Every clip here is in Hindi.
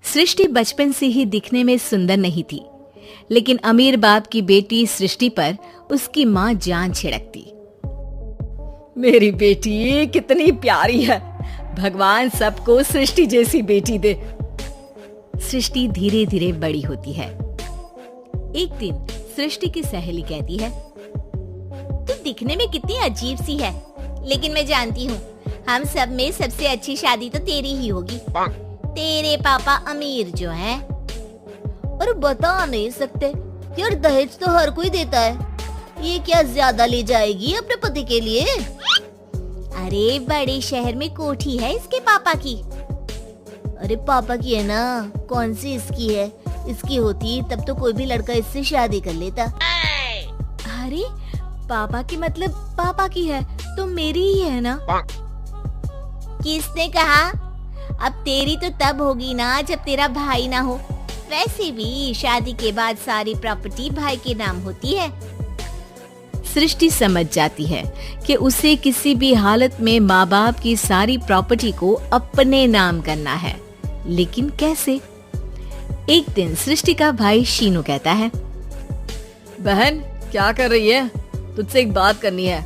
सृष्टि बचपन से ही दिखने में सुंदर नहीं थी, लेकिन अमीर बाप की बेटी सृष्टि पर उसकी माँ जान छिड़कती। मेरी बेटी कितनी प्यारी है, भगवान सबको सृष्टि जैसी बेटी दे। सृष्टि धीरे धीरे बड़ी होती है। एक दिन सृष्टि की सहेली कहती है, तू दिखने में कितनी अजीब सी है, लेकिन मैं जानती हूँ हम सब में सबसे अच्छी शादी तो तेरी ही होगी। तेरे पापा अमीर जो हैं। और बता नहीं सकते यार, दहेज तो हर कोई देता है, ये क्या ज्यादा ले जाएगी अपने पति के लिए? अरे बड़े शहर में कोठी है इसके पापा की। अरे पापा की है ना, कौन सी इसकी है? इसकी होती तब तो कोई भी लड़का इससे शादी कर लेता। अरे पापा की मतलब पापा की है तो मेरी ही है ना? किसने कहा? अब तेरी तो तब होगी ना जब तेरा भाई ना हो। वैसे भी शादी के बाद सारी प्रॉपर्टी भाई के नाम होती है। सृष्टि समझ जाती है कि उसे किसी भी हालत में माँ बाप की सारी प्रॉपर्टी को अपने नाम करना है, लेकिन कैसे? एक दिन सृष्टि का भाई शीनू कहता है, बहन क्या कर रही है? तुझसे एक बात करनी है।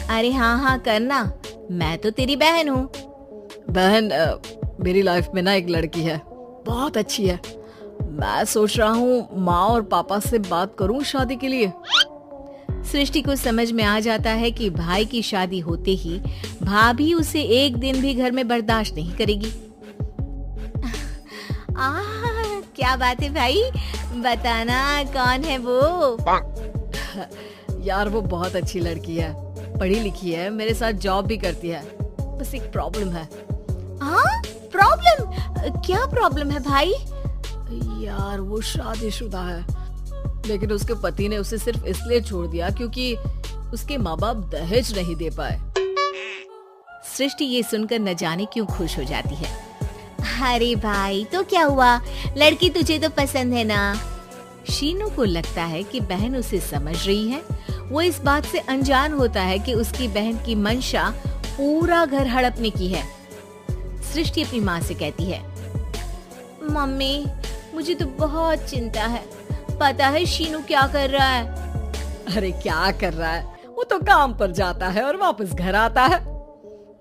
अरे हाँ करना, मैं तो तेरी बहन हूँ। बहन मेरी लाइफ में ना एक लड़की है, बहुत अच्छी है। मैं सोच रहा हूँ माँ और पापा से बात करूँ शादी के लिए। सृष्टि को समझ में आ जाता है कि भाई की शादी होते ही भाभी उसे एक दिन भी घर में बर्दाश्त नहीं करेगी। क्या बात है भाई, बताना कौन है वो? यार वो बहुत अच्छी लड़की है, पढ़ी लिखी है, मेरे साथ जॉब भी करती है। बस एक प्रॉब्लम है। प्रॉब्लम? क्या प्रॉब्लम है भाई? यार वो शादीशुदा है, लेकिन उसके पति ने उसे सिर्फ इसलिए छोड़ दिया क्योंकि उसके माँ बाप दहेज नहीं दे पाए। सृष्टि ये सुनकर न जाने क्यों खुश हो जाती है। अरे भाई तो क्या हुआ, लड़की तुझे तो पसंद है ना? शीनू को लगता है कि बहन उसे समझ रही है। वो इस बात से अनजान होता है कि उसकी बहन की मंशा पूरा घर हड़पने की है। सृष्टि अपनी माँ से कहती है, मम्मी मुझे तो बहुत चिंता है, पता है शीनू क्या कर रहा है? अरे क्या कर रहा है, वो तो काम पर जाता है और वापस घर आता है।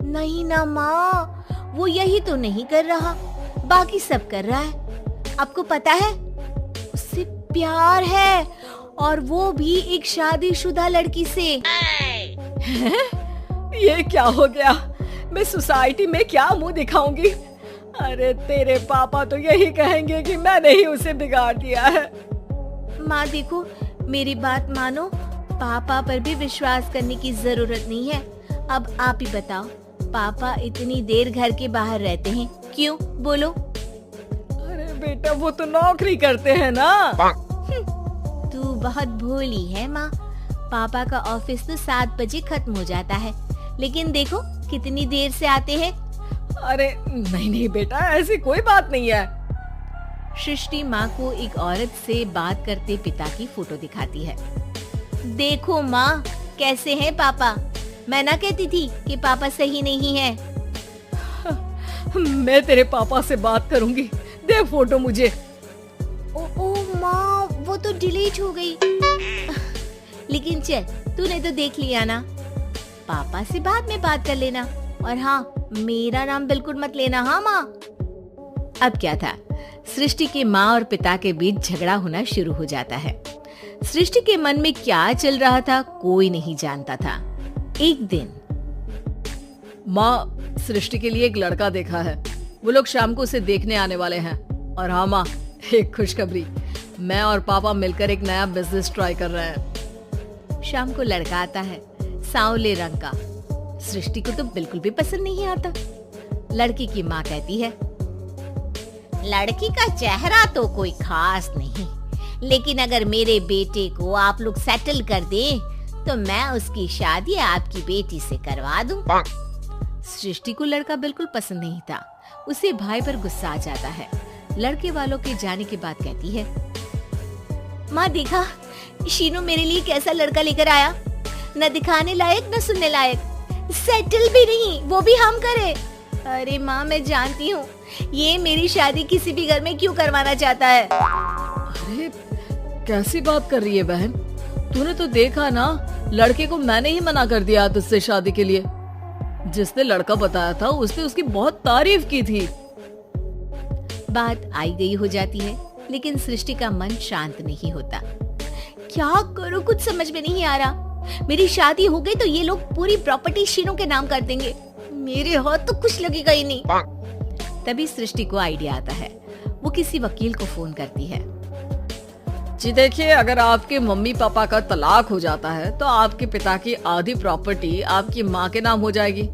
नहीं ना माँ, वो यही तो नहीं कर रहा, बाकी सब कर रहा है। आपको पता है उससे प्यार है, और वो भी एक शादीशुदा लड़की से। ये क्या हो गया, मैं सोसाइटी में क्या मुंह दिखाऊंगी? अरे तेरे पापा तो यही कहेंगे कि मैंने ही उसे बिगाड़ दिया है। माँ देखो, मेरी बात मानो, पापा पर भी विश्वास करने की जरूरत नहीं है। अब आप ही बताओ, पापा इतनी देर घर के बाहर रहते हैं क्यों? बोलो। अरे बेटा वो तो नौकरी करते हैं ना। तू बहुत भोली है माँ, पापा का ऑफिस तो 7 बजे खत्म हो जाता है, लेकिन देखो कितनी देर से आते हैं। अरे नहीं बेटा, ऐसी कोई बात नहीं है। सृष्टि माँ को एक औरत से बात करते पिता की फोटो दिखाती है। देखो माँ कैसे हैं पापा, मैं ना कहती थी कि पापा सही नहीं है। मैं तेरे पापा से बात करूंगी, दे फोटो मुझे। ओ माँ, वो तो डिलीट हो गई। लेकिन चल, तूने तो देख लिया ना, पापा से बाद में बात कर लेना। और हाँ, मेरा नाम बिल्कुल मत लेना। हाँ माँ। अब क्या था, सृष्टि के माँ और पिता के बीच झगड़ा होना शुरू हो जाता है। सृष्टि के मन में क्या चल रहा था कोई नहीं जानता था। एक दिन, माँ सृष्टि के लिए एक लड़का देखा है, वो लोग शाम को उसे देखने आने वाले हैं। और हाँ माँ, एक खुशखबरी, मैं और पापा मिलकर एक नया बिजनेस ट्राई कर रहे हैं। शाम को लड़का आता है, सांवले रंग का। सृष्टि को तो बिल्कुल भी पसंद नहीं आता। लड़की की माँ कहती है, लड़की का चेहरा तो कोई खास नहीं, लेकिन अगर मेरे बेटे को आप लोग सेटल कर दें तो मैं उसकी शादी आपकी बेटी से करवा दूं। सृष्टि को लड़का बिल्कुल पसंद नहीं था। उसे भाई पर गुस्सा आ जाता है। लड़के वालों के जाने के बाद कहती है, माँ देखा शीनू मेरे लिए कैसा लड़का लेकर आया, न दिखाने लायक न सुनने लायक, सेटल भी नहीं, वो भी हम करे। अरे माँ, मैं जानती हूँ ये मेरी शादी किसी भी घर में क्यों करवाना चाहता है। अरे कैसी बात कर रही है बहन, तूने तो देखा ना, लड़के को मैंने ही मना कर दिया तुझसे शादी के लिए। जिसने लड़का बताया था उसने उसकी बहुत तारीफ की थी। बात आई गई हो जाती है, लेकिन सृष्टि का मन शांत नहीं होता। क्या करूँ, कुछ समझ में नहीं आ रहा। मेरी शादी हो गई तो ये लोग पूरी प्रॉपर्टी शीनू के नाम कर देंगे। मेरे हाथ तो कुछ लगेगा ही नहीं। तभी सृष्टि को आइडिया आता है। वो किसी वकील को फोन करती है। जी देखिए, अगर आपके मम्मी पापा का तलाक हो जाता है तो आपके पिता की आधी प्रॉपर्टी आपकी माँ के नाम हो जाएगी,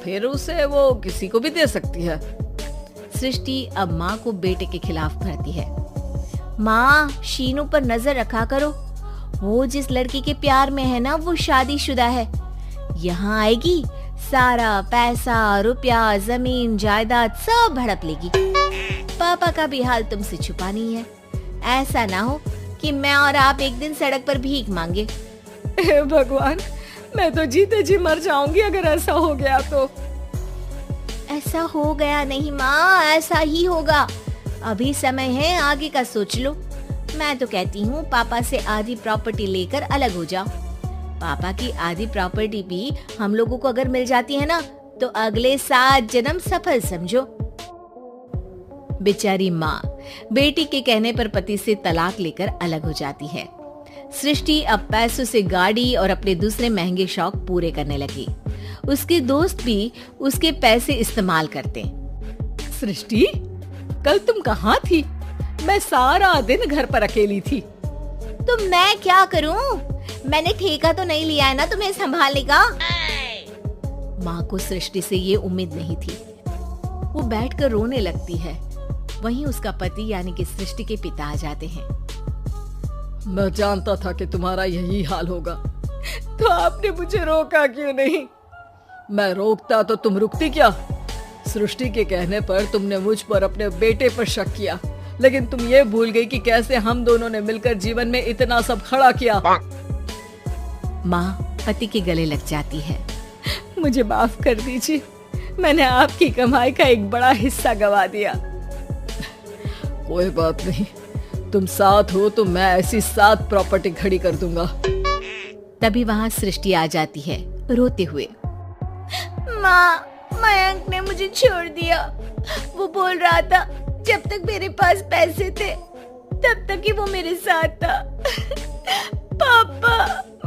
फिर उसे वो किसी को भी दे सकती है। सृष्टि अब माँ को बेटे के खिलाफ भरती है। माँ, शीनू पर नजर रखा करो। वो जिस लड़की के प्यार में है ना, वो शादीशुदा है। यहाँ आएगी, सारा पैसा, रुपया, जमीन, जायदाद सब हड़प लेगी। पापा का भी हाल तुमसे छुपा नहीं है। ऐसा ना हो कि मैं और आप एक दिन सड़क पर भीख मांगे। हे भगवान, मैं तो जीते जी मर जाऊंगी अगर ऐसा हो गया तो। ऐसा हो गया नहीं माँ, ऐसा ही होगा। अभी समय है, आगे का सोच लो। मैं तो कहती हूँ पापा से आधी प्रॉपर्टी लेकर अलग हो जाओ। पापा की आधी प्रॉपर्टी भी हम लोगों को अगर मिल जाती है ना, तो अगले 7 जन्म सफल समझो। बेचारी माँ बेटी के कहने पर पति से तलाक लेकर अलग हो जाती है। सृष्टि अब पैसों से गाड़ी और अपने दूसरे महंगे शौक पूरे करने लगी। उसके दोस्त भी उसके पैसे इस्तेमाल करते। सृष्टि, कल तुम कहाँ थी? मैं सारा दिन घर पर अकेली थी। तो मैं क्या करूं? मैंने ठेका तो नहीं लिया है ना तुम्हें संभालने का। माँ को सृष्टि से ये उम्मीद नहीं थी। वो बैठकर रोने लगती है। वहीं उसका पति यानी कि सृष्टि के पिता आ जाते हैं। मैं जानता था कि तुम्हारा यही हाल होगा, तो आपने मुझे रोका क्यों नहीं? मैं रोकता तो तुम रुकती क्या? सृष्टि के कहने पर तुमने मुझ पर, अपने बेटे पर शक किया, लेकिन तुम ये भूल गई कि कैसे हम दोनों ने मिलकर जीवन में इतना सब खड़ा किया। माँ पति के गले लग जाती है। मुझे माफ कर दीजिए, मैंने आपकी कमाई का एक बड़ा हिस्सा गवा दिया। कोई बात नहीं, तुम साथ हो तो मैं ऐसी 7 प्रॉपर्टी खड़ी कर दूंगा। तभी वहाँ सृष्टि आ जाती है रोते हुए। माँ, मयंक ने मुझे छोड़ दिया। वो बोल रहा था जब तक मेरे पास पैसे थे तब तक ही वो मेरे साथ था। पापा,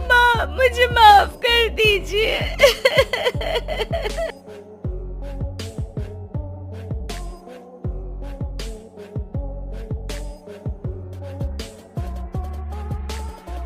माँ, मुझे माफ कर दीजिए।